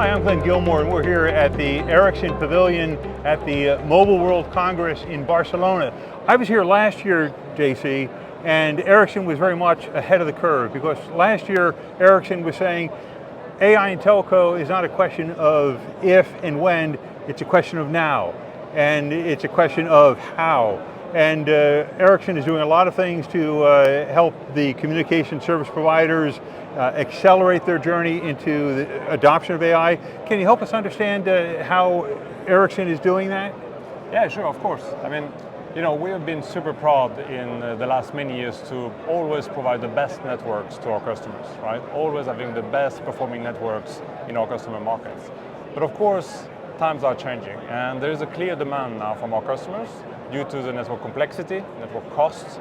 Hi, I'm Glenn Gilmore, and we're here at the Ericsson Pavilion at the Mobile World Congress in Barcelona. I was here last year, JC, and Ericsson was very much ahead of the curve, because last year Ericsson was saying AI and telco is not a question of if and when, it's a question of now, and it's a question of how. And Ericsson is doing a lot of things to help the communication service providers accelerate their journey into the adoption of AI. Can you help us understand how Ericsson is doing that? Yeah, sure, of course. I mean, we have been super proud in the last many years to always provide the best networks to our customers, right? Always having the best performing networks in our customer markets. But of course, times are changing, and there is a clear demand now from our customers due to the network complexity, network costs,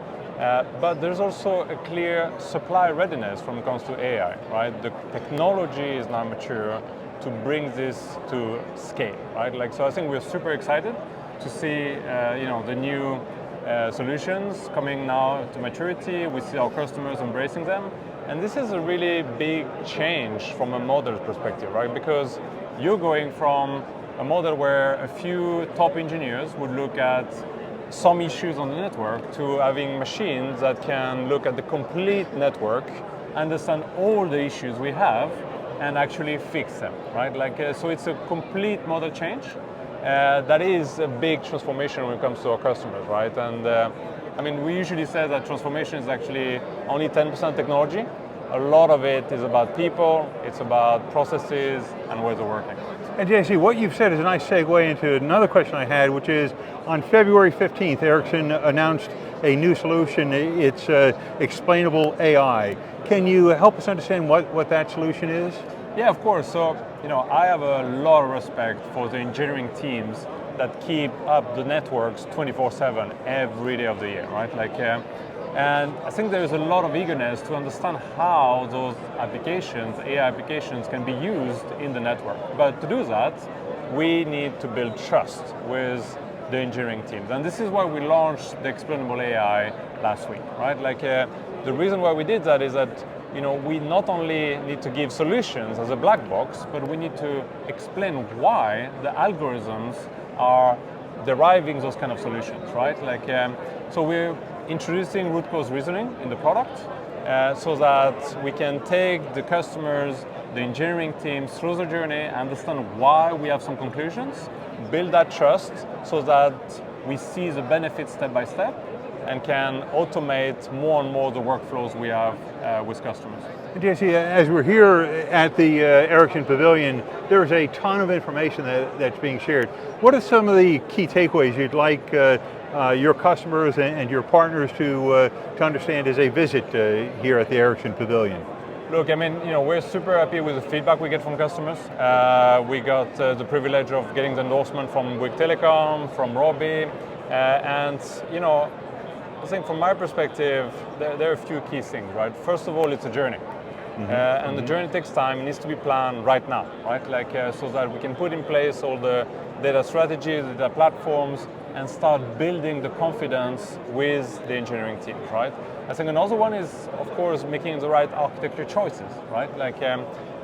but there's also a clear supply readiness when it comes to AI, right? The technology is now mature to bring this to scale, right? So I think we're super excited to see, the new solutions coming now to maturity. We see our customers embracing them, and this is a really big change from a model perspective, right? Because you're going from a model where a few top engineers would look at some issues on the network to having machines that can look at the complete network, understand all the issues we have, and actually fix them, right? So it's a complete model change. That is a big transformation when it comes to our customers, right? And we usually say that transformation is actually only 10% technology. A lot of it is about people, it's about processes and ways of working. And JC, what you've said is a nice segue into another question I had, which is on February 15th, Ericsson announced a new solution. It's Explainable AI. Can you help us understand what that solution is? Yeah, of course. So, I have a lot of respect for the engineering teams that keep up the networks 24/7 every day of the year, right? And I think there is a lot of eagerness to understand how those applications, AI applications, can be used in the network. But to do that, we need to build trust with the engineering teams. And this is why we launched the Explainable AI last week, right? The reason why we did that is that we not only need to give solutions as a black box, but we need to explain why the algorithms are deriving those kind of solutions, right? So we're introducing root cause reasoning in the product so that we can take the customers, the engineering teams through the journey, understand why we have some conclusions, build that trust so that we see the benefits step by step and can automate more and more the workflows we have with customers. JC, as we're here at the Ericsson Pavilion, there's a ton of information that's being shared. What are some of the key takeaways you'd like your customers and your partners to understand as they visit here at the Ericsson Pavilion? Look, we're super happy with the feedback we get from customers. We got the privilege of getting the endorsement from Bouygues Telecom, from Robbie, and I think from my perspective, there are a few key things, right? First of all, it's a journey. And the journey takes time, it needs to be planned right now, right? So that we can put in place all the data strategies, the data platforms, and start building the confidence with the engineering team, right? I think another one is, of course, making the right architecture choices, right?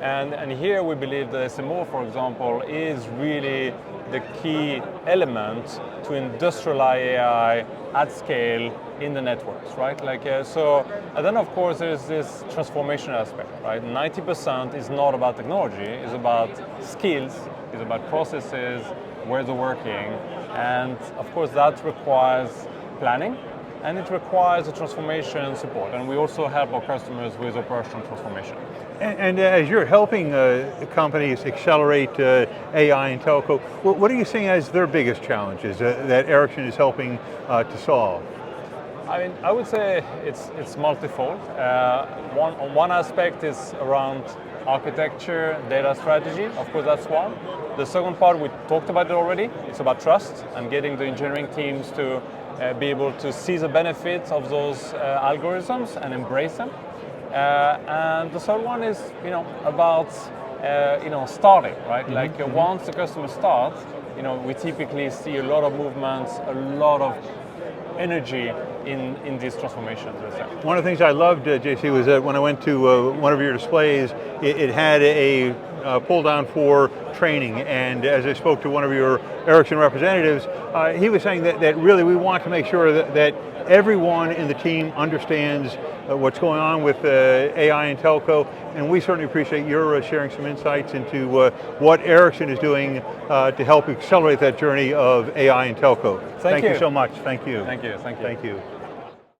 And here we believe that SMO, for example, is really the key element to industrialize AI at scale in the networks, right? And then of course there's this transformation aspect, right? 90% is not about technology, it's about skills, it's about processes, ways of working, and of course that requires planning, and it requires a transformation support, and we also help our customers with operational transformation. And as you're helping companies accelerate AI and telco, what are you seeing as their biggest challenges that Ericsson is helping to solve? I would say it's multifold. One aspect is around architecture, data strategy. Of course, that's one. The second part, we talked about it already. It's about trust and getting the engineering teams to be able to see the benefits of those algorithms and embrace them. And the third one is, about, starting, right? Once the customer starts, we typically see a lot of movements, a lot of energy in these transformations. One of the things I loved, JC, was that when I went to one of your displays, it had a pull down for training. And as I spoke to one of your Ericsson representatives, he was saying that really we want to make sure that everyone in the team understands what's going on with AI and telco, and we certainly appreciate your sharing some insights into what Ericsson is doing to help accelerate that journey of AI and telco. Thank you so much. Thank you. Thank you. Thank you. Thank you.